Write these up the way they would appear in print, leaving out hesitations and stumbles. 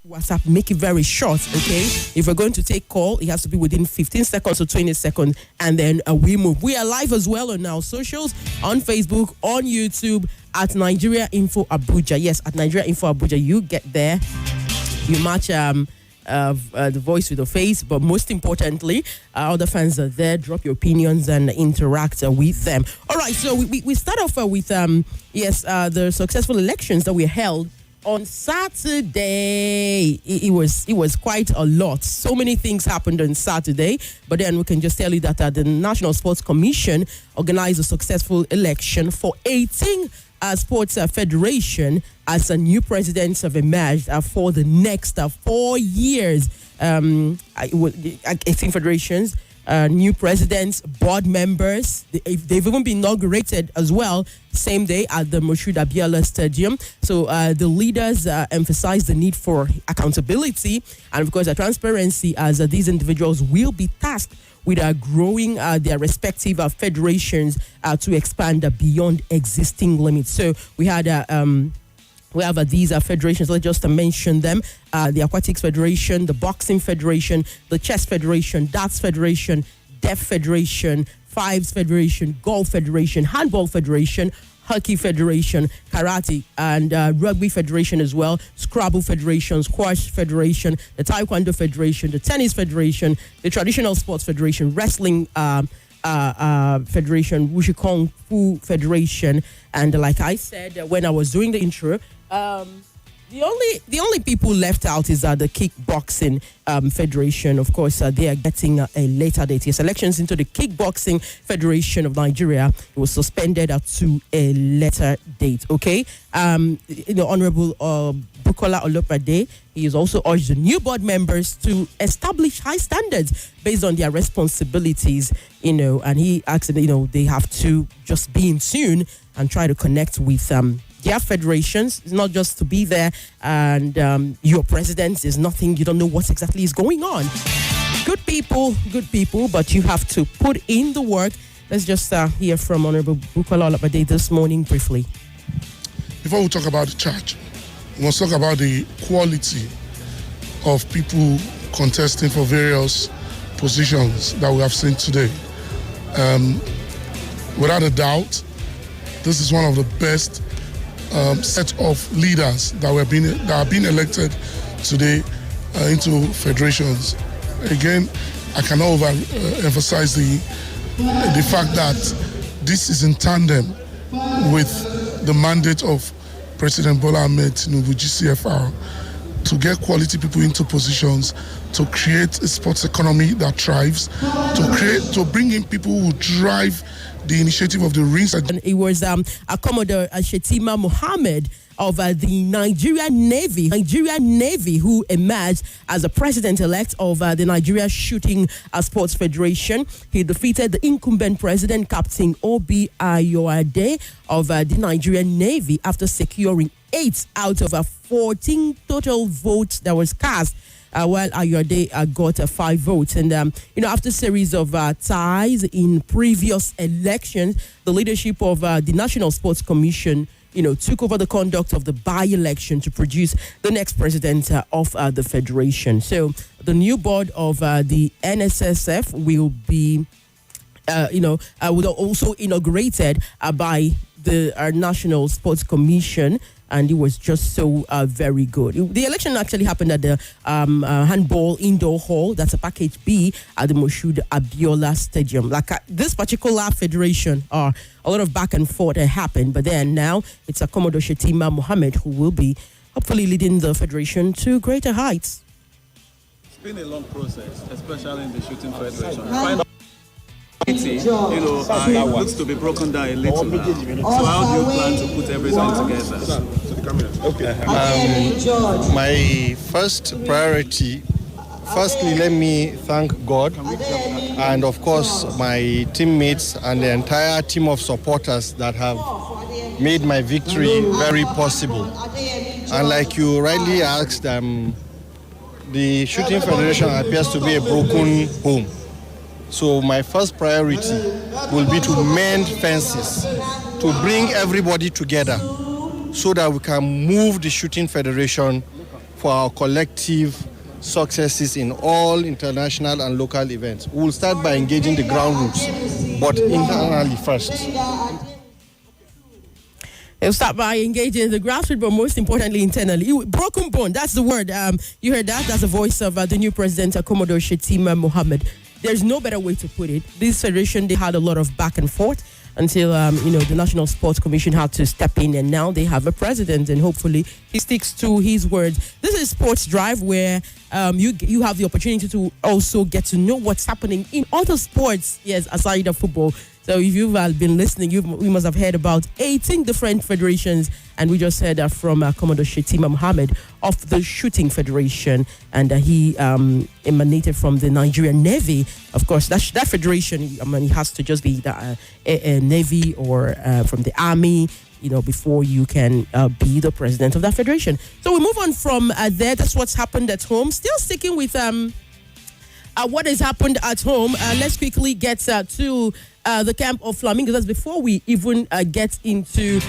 WhatsApp, make it very short, okay? If we're going to take call, it has to be within 15 seconds or 20 seconds, and then we move. We are live as well on our socials, on Facebook, on YouTube, at Nigeria Info Abuja. Yes, at Nigeria Info Abuja, you get there, you match the voice with the face, but most importantly, other fans are there. Drop your opinions and interact with them. All right, so we start off with the successful elections that we held on Saturday. It was quite a lot. So many things happened on Saturday, but then we can just tell you that the National Sports Commission organized a successful election for 18 sports federation as a new presidents have emerged for the next 4 years. 18 federations, new presidents, board members. They've even been inaugurated as well, same day at the Moshood Abiola Stadium. So the leaders emphasized the need for accountability and, of course, transparency, as these individuals will be tasked with growing their respective federations to expand beyond existing limits. So we had these federations. Let's just mention them: the Aquatics Federation, the Boxing Federation, the Chess Federation, Darts Federation, Deaf Federation, Fives Federation, Golf Federation, Handball Federation, Hockey Federation, Karate and Rugby Federation as well, Scrabble Federation, Squash Federation, the Taekwondo Federation, the Tennis Federation, the Traditional Sports Federation, Wrestling Federation, Wushu Kung Fu Federation, and like I said when I was doing the intro, the only people left out is the Kickboxing Federation. Of course, they are getting a later date. Yes, elections into the Kickboxing Federation of Nigeria, it was suspended to a later date. Okay, Honorable Bukola Olopade, he has also urged the new board members to establish high standards based on their responsibilities. And he asked that they have to just be in tune and try to connect with their federations. It's not just to be there and your president is nothing. You don't know what exactly is going on. Good people, but you have to put in the work. Let's just hear from Honorable Bukola Olopade this morning briefly. Before we talk about the charge, we must talk about the quality of people contesting for various positions that we have seen today. Without a doubt, this is one of the best set of leaders that are being elected today into federations. Again, I cannot overemphasize the fact that this is in tandem with the mandate of President Bola Ahmed Tinubu, GCFR, to get quality people into positions, to create a sports economy that thrives, to bring in people who drive the initiative of the rings. It was Commodore Shetima Mohammed of the Nigerian Navy, who emerged as the president-elect of the Nigeria Shooting Sports Federation. He defeated the incumbent president, Captain Obi Ayoade of the Nigerian Navy, after securing 8 out of 14 total votes that was cast. While Ayode got 5 votes. And, after a series of ties in previous elections, the leadership of the National Sports Commission, took over the conduct of the by-election to produce the next president of the federation. So the new board of the NSSF will be, also inaugurated by the National Sports Commission. And it was just so very good. The election actually happened at the Handball Indoor Hall. That's a Package B at the Moshood Abiola Stadium. Like this particular federation, a lot of back and forth happened. But then now it's Commodore Shetima Mohammed who will be hopefully leading the federation to greater heights. It's been a long process, especially in the shooting federation. It looks to be broken down a little now. So how do you plan to put everything together? My first priority, firstly, let me thank God and, of course, my teammates and the entire team of supporters that have made my victory very possible. And like you rightly asked, the Shooting Federation appears to be a broken home. So my first priority will be to mend fences, to bring everybody together so that we can move the Shooting Federation for our collective successes in all international and local events. We will start by engaging the ground roots, but internally first. They'll start by engaging the grassroots, but most importantly, internally. Broken bone, that's the word. You heard that? That's the voice of the new president, Commodore Shetima Mohammed. There's no better way to put it. This federation, they had a lot of back and forth until, the National Sports Commission had to step in, and now they have a president, and hopefully he sticks to his words. This is Sports Drive, where you have the opportunity to also get to know what's happening in other sports, yes, aside of football. So if you've been listening, you must have heard about 18 different federations, and we just heard from Commodore Shetima Mohammed of the Shooting Federation, and he emanated from the Nigerian Navy. Of course, that federation, it has to just be a Navy or from the Army, before you can be the president of that federation. So we move on from there. That's what's happened at home. Still sticking with what has happened at home. Let's quickly get to the camp of Flamingoes. That's before we even get into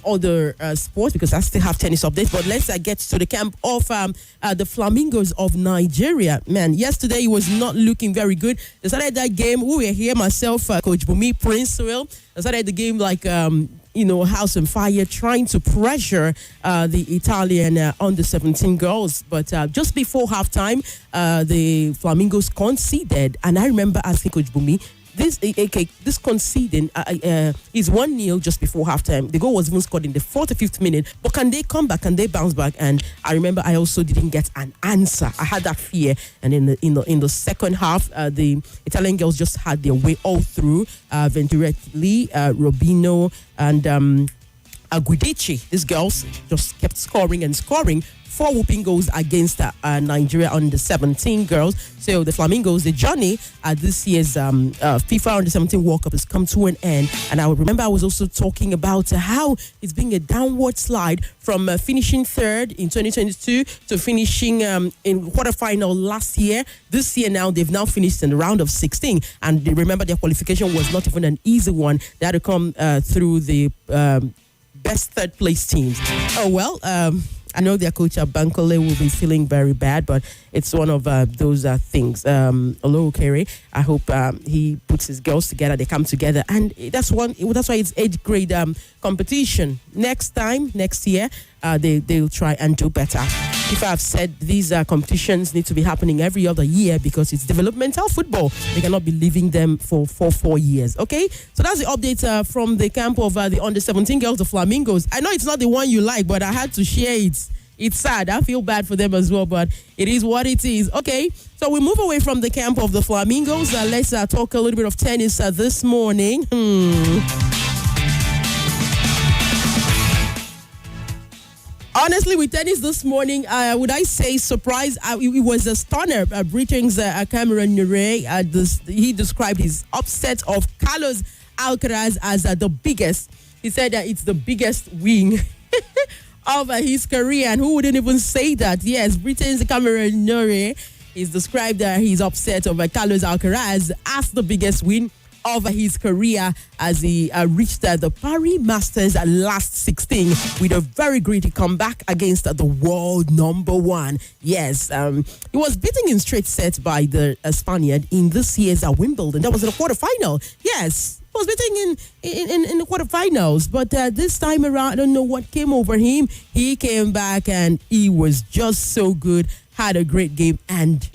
other sports, because I still have tennis updates. But let's get to the camp of the Flamingoes of Nigeria. Man, yesterday it was not looking very good. They started that game. We were here, myself, Coach Bumi, Prince Will. They started the game like house on fire, trying to pressure the Italian under 17 girls. But just before halftime, the Flamingos conceded. And I remember asking Coach Bumi, this conceding is 1-0 just before halftime. The goal was even scored in the 45th minute. But can they come back? Can they bounce back? And I remember I also didn't get an answer. I had that fear. And in the second half, the Italian girls just had their way all through. Venturetti, Robino, and Agudici. These girls just kept scoring and scoring. 4 whooping goals against Nigeria under 17 girls. So the Flamingos, the journey at this year's FIFA under 17 World Cup has come to an end. And I remember I was also talking about how it's been a downward slide from finishing third in 2022 to finishing in quarterfinal last year. This year now, they've now finished in the round of 16. And remember, their qualification was not even an easy one. They had to come through the best third place teams. Oh, well, I know their coach Bankole will be feeling very bad, but it's one of those things. Hello, Kerry. I hope he puts his girls together. They come together, and that's why it's 8th grade competition. Next year, they'll try and do better. If I've said these competitions need to be happening every other year because it's developmental football. They cannot be leaving them for 4 years. Okay, so that's the update from the camp of the under 17 girls, the Flamingos. I know it's not the one you like, but I had to share it. It's sad. I feel bad for them as well, but it is what it is. Okay, so we move away from the camp of the Flamingos. Let's talk a little bit of tennis this morning. Honestly, with tennis this morning, would I say surprise? It was a stunner. Britain's Cameron Norrie, he described his upset of Carlos Alcaraz as the biggest. He said that it's the biggest win of his career, and who wouldn't even say that? Yes, Britain's Cameron Norrie is described his upset of Carlos Alcaraz as the biggest win of his career as he reached the Paris Masters last 16 with a very gritty comeback against the world number 1. Yes, he was beaten in straight sets by the Spaniard in this year's Wimbledon. That was in the quarterfinal. Yes, he was beaten in the quarterfinals, but this time around, I don't know what came over him. He came back and he was just so good, had a great game and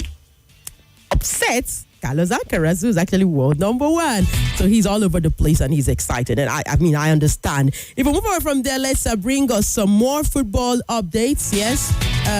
upset Carlos Alcaraz, who's actually world number 1. So he's all over the place and he's excited. And I understand. If we move on from there, let's bring us some more football updates. Yes,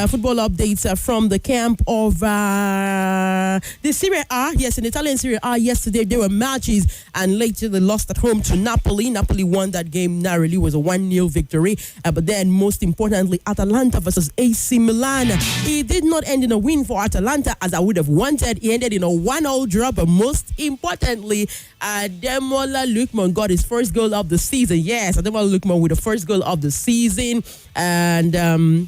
football updates from the camp of the Serie A. Yes, in Italian Serie A yesterday, there were matches and later they lost at home to Napoli. Napoli won that game narrowly. It was a 1-0 victory. But then, most importantly, Atalanta versus AC Milan. It did not end in a win for Atalanta as I would have wanted. It ended in a 1-0 draw, but most importantly, Ademola Lookman got his first goal of the season. Yes, Ademola Lookman with the first goal of the season, and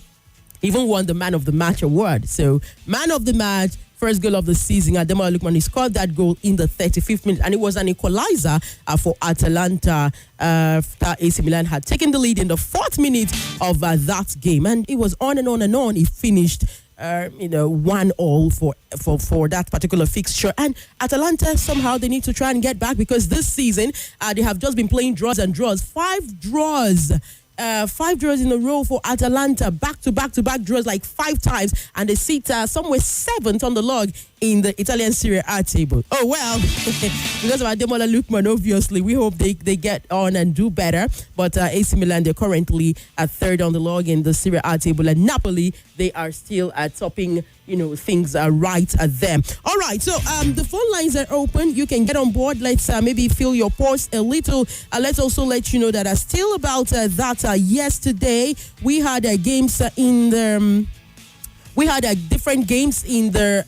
even won the Man of the Match award. So, Man of the Match, first goal of the season. Ademola Lookman, he scored that goal in the 35th minute, and it was an equalizer for Atalanta. After AC Milan had taken the lead in the 4th minute of that game, and it was on and on and on. It finished 1-1 for that particular fixture. And Atalanta, somehow they need to try and get back, because this season they have just been playing draws and draws. 5 draws. 5 draws in a row for Atalanta, back-to-back draws like 5 times, and they sit somewhere 7th on the log in the Italian Serie A table. Oh, well, because of Ademola Lookman, obviously, we hope they get on and do better. But AC Milan, they're currently at 3rd on the log in the Serie A table, and Napoli, they are still topping, things are right at them. All right, so the phone lines are open. You can get on board. Let's maybe fill your pulse a little. Let's also let you know that still about that yesterday, we had games in the... We had different games in the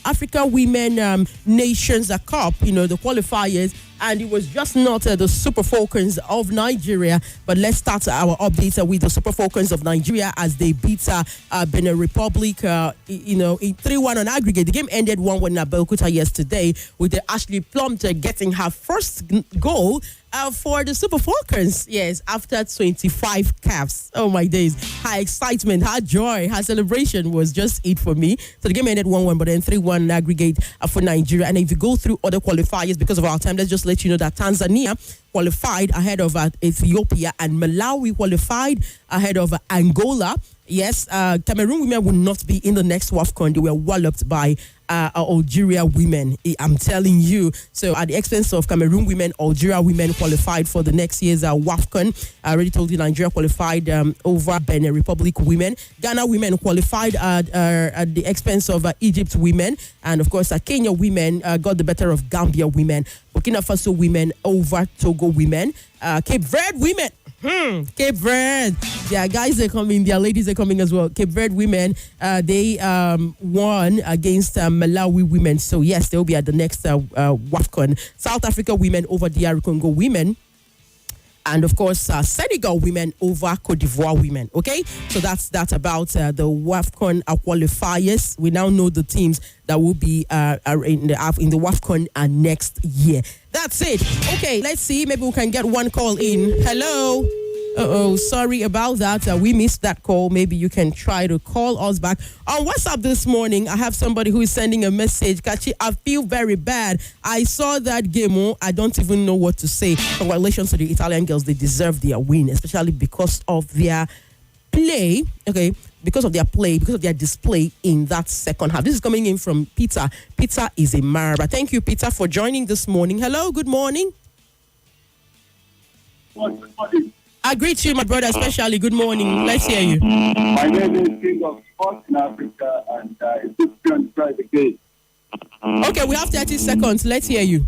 Africa Women Nations Cup, the qualifiers, and it was just not the Super Falcons of Nigeria. But let's start our update with the Super Falcons of Nigeria as they beat Benin Republic, in 3-1 on aggregate. The game ended 1-1 in Abeokuta yesterday, with Ashley Plumter getting her first goal for the Super Falcons, yes, after 25 caps. Oh, my days. Her excitement, her joy, her celebration was just it for me. So the game ended 1-1, but then 3-1 aggregate for Nigeria. And if you go through other qualifiers, because of our time, let's just let you know that Tanzania qualified ahead of Ethiopia, and Malawi qualified ahead of Angola. Yes, Cameroon women will not be in the next WAFCON. They were walloped by Algeria women, I'm telling you. So at the expense of Cameroon women, Algeria women qualified for the next year's WAFCON. I already told you Nigeria qualified over Benin Republic women. Ghana women qualified at the expense of Egypt women. And of course, Kenya women got the better of Gambia women. Burkina Faso women over Togo women. Cape Verde women. Cape Verde. Their guys are coming, their ladies are coming as well. Cape Verde women, they won against Malawi women. So, yes, they'll be at the next WAFCON. South Africa women over DR Congo women. And, of course, Senegal women over Cote d'Ivoire women. Okay? So that's about the WAFCON qualifiers. We now know the teams that will be in the WAFCON next year. That's it. Okay, let's see. Maybe we can get one call in. Hello. Sorry about that. We missed that call. Maybe you can try to call us back. On WhatsApp this morning, I have somebody who is sending a message. Kachi, I feel very bad. I saw that game. I don't even know what to say. Congratulations to the Italian girls. They deserve their win, especially because of their play. Okay, because of their play, because of their display in that second half. This is coming in from Peter. Peter is a Maraba. Thank you, Peter, for joining this morning. Hello, good morning. I greet you, my brother, especially. Good morning. Let's hear you. My name is King of Sports in Africa, and it's good to try the game. Okay, we have 30 seconds. Let's hear you.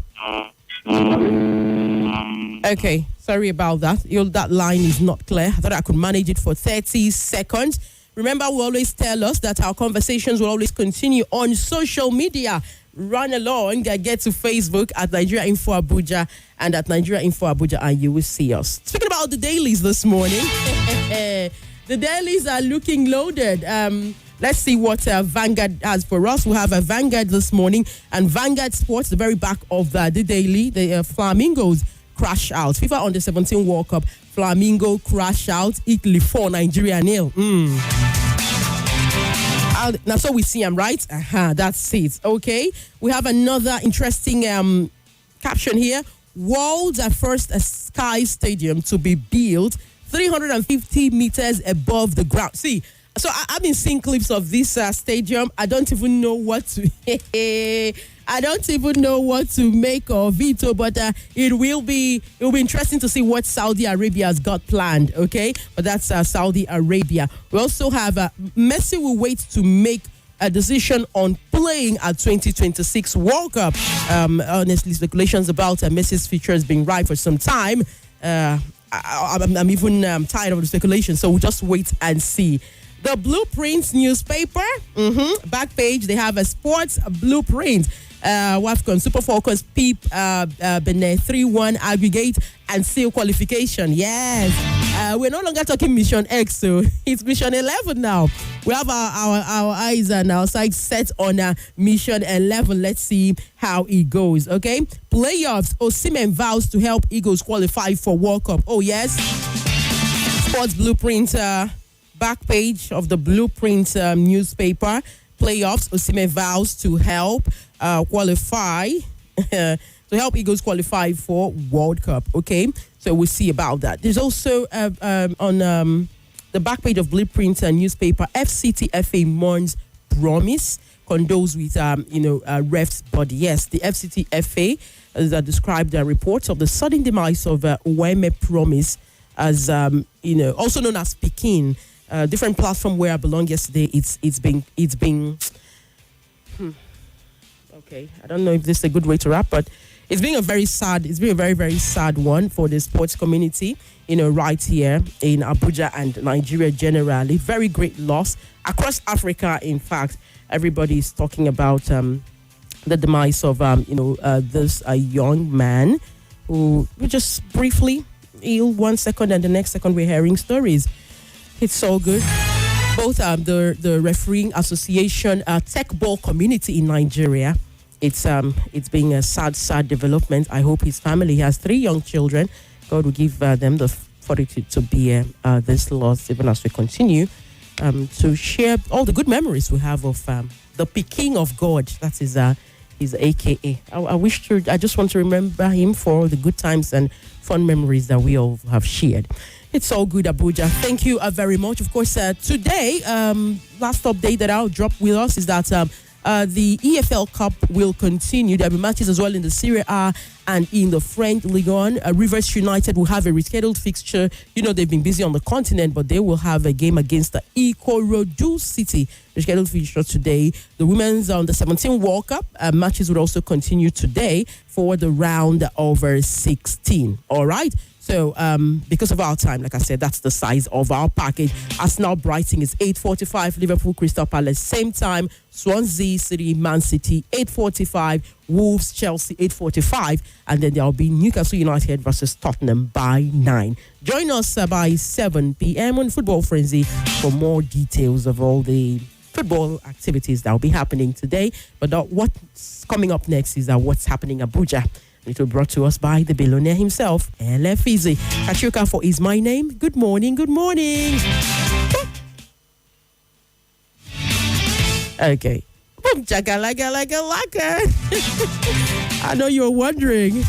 Okay, sorry about that. That line is not clear. I thought I could manage it for 30 seconds. Remember, we always tell us that our conversations will always continue on social media. Run along, get to Facebook at Nigeria Info Abuja and at Nigeria Info Abuja, and you will see us. Speaking about the dailies this morning, the dailies are looking loaded. Let's see what Vanguard has for us. We have a Vanguard this morning, and Vanguard Sports, the very back of the daily, the Flamingos crash out. FIFA Under-17 World Cup, Flamingo crash out, Italy 4, Nigeria 0. Now, so we see them, right? That's it. Okay. We have another interesting caption here. World's first Sky Stadium to be built 350 meters above the ground. See, so I've been seeing clips of this stadium. I don't even know what to make of it, but it will be interesting to see what Saudi Arabia has got planned, okay? But that's Saudi Arabia. We also have Messi will wait to make a decision on playing at 2026 World Cup. Honestly, speculations about Messi's future has been right for some time. I'm even tired of the speculation, so we'll just wait and see. The Blueprints newspaper, back page, they have a sports blueprint. WAFCON Super Falcons peep Benin 3-1 aggregate and seal qualification. Yes. We're no longer talking Mission X, so it's Mission 11 now. We have our eyes and our sights set on Mission 11. Let's see how it goes, okay? Playoffs. Osimhen vows to help Eagles qualify for World Cup. Oh, yes. Sports Blueprint, back page of the Blueprint newspaper. Playoffs. Osimhen vows to help qualify to help Eagles qualify for World Cup, okay? So we'll see about that. There's also on the back page of Blueprint newspaper, FCTFA mourns promise, condoles with ref's body. Yes, the FCTFA has described the reports of the sudden demise of Uweme Promise as also known as Pekin. Different platform where I belong yesterday. It's been. Okay, I don't know if this is a good way to wrap, but it's been a very, very, very sad one for the sports community, right here in Abuja and Nigeria generally. Very great loss across Africa. In fact, everybody is talking about the demise of, this young man who just briefly ill 1 second and the next second we're hearing stories. It's so good. Both the refereeing association, tech ball community in Nigeria, it's been a sad development. I hope his family has 3 young children. God will give them the fortitude to bear this loss, even as we continue to share all the good memories we have of the Peking of God. That is his AKA. I just want to remember him for all the good times and fun memories that we all have shared. It's all good, Abuja. Thank you very much. Of course, today, last update that I'll drop with us is that the EFL Cup will continue. There will be matches as well in the Serie A and in the French Ligue 1. Rivers United will have a rescheduled fixture. They've been busy on the continent, but they will have a game against the Ikorodu City. Rescheduled fixture today. The women's on the 17 World Cup matches will also continue today for the round over 16. All right. So, because of our time, like I said, that's the size of our package. Arsenal Brighton is 8:45, Liverpool Crystal Palace, same time, Swansea City, Man City, 8:45, Wolves, Chelsea, 8:45, and then there will be Newcastle United versus Tottenham by 9. Join us by 7 p.m. on Football Frenzy for more details of all the football activities that will be happening today. But what's coming up next is what's happening in Abuja. It will be brought to us by the billionaire himself, LFEZ. Kachi for is my name. Good morning, good morning. Okay. Boom, chaka, laka. I know you're wondering.